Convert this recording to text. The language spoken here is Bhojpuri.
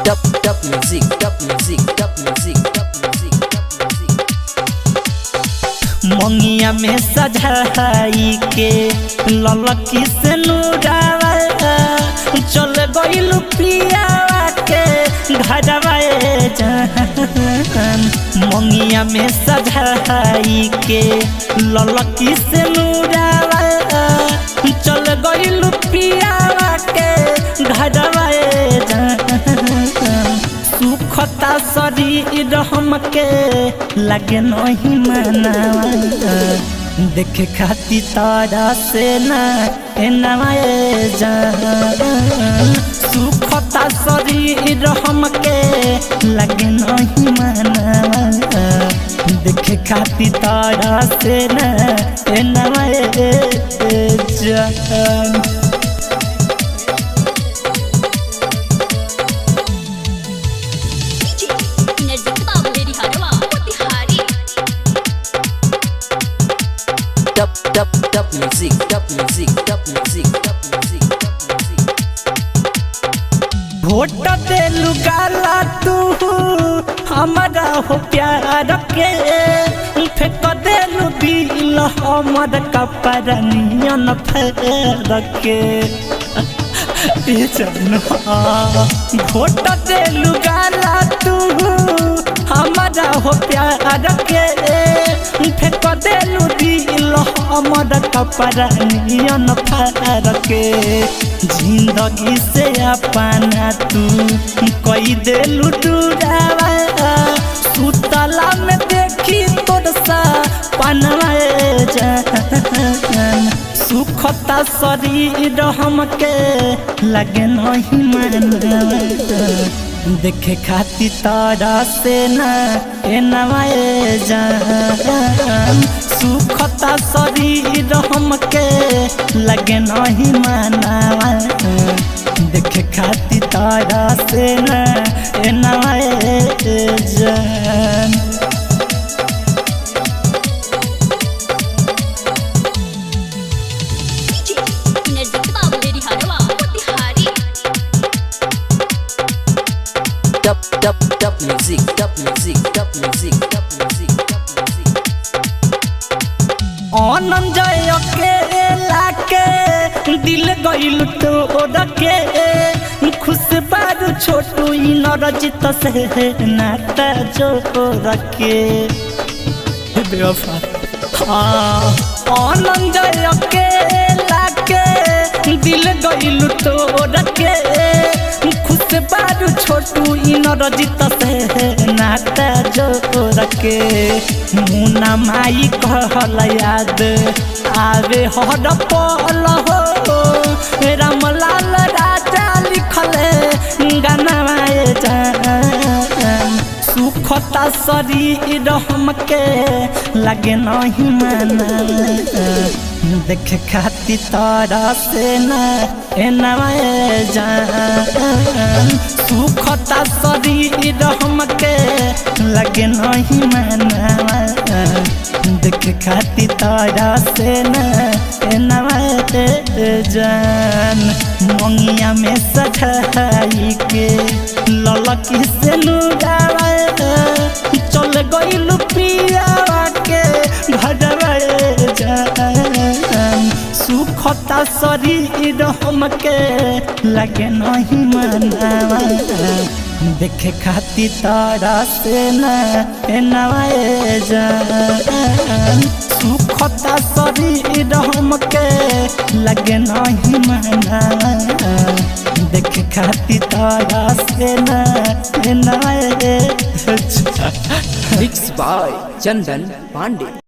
Dub music, dub music, dub music, dub music, dub music. मंगिया में सजाई के ललकी से नूरावा चल गइल पियावा के घरवा जान। मंगिया में सजाई के ललकी से नूरावा चल गइल पियावा के घरवा जान। सुखता शरीर हमके लगे नहीं मनावा देखे खाती तारा से ना नवाए जान। सुखता शरीर हमके लगे नहीं मनावा देखे खाती तारा से ना नवाए जान। Dub music, dub music, dub music, dub music, dub music. Vote देलू गाला तू हमारा हो प्यार के फेंक देलू दिल हमर कपर नियन फेर के। वोट देलू गाला तू हमारा हो प्यार के फेंक देलू दिल हमर कपर नियन फेर के। जिंदगी से अपना तू कोई देलू डूरावा सुतला में देखी तोर सा पनवाए जान। सुखता शरीर हमके लगे नहीं मनवा देखे खाती तारा से ना नवाए जान। सुखता शरीर हमके लगे नहीं मनावा देखे खाती तारा से ना नवाए जान। Dub music, dub music, dub music, dub music, dub music. आनंद अकेला के दिल गइल तोड़ के खुश बारू छोटू नरजित से नाता जोड़ के। आनंद अकेला के दिल गइल तोड़ के खुश बारू छोटू नरजित से नाता जोड़ के। मुन्ना माई कहल याद आवे हर पल हो रामलाल राजा लिखले गाना जान। सुखता शरीर हमके लगे नहीं मना देखे खाती तारा से ना नवाए जान। सुखता शरीर हमके लगे नहीं मनावा देखे खाती तारा से ना नवाए जान। मंगिया में सजाई के ललकी से नूरावा चल गइल पियावा के घरवा जान। सुखता शरीर हमके लगे नहीं मनावा देखे खाती तारा से ना नवाए जान। सुखता शरीर हमके लगे नहीं मनावा देखे खाती तारा से ना नवाए जान। Mixed by Chandan Pandey.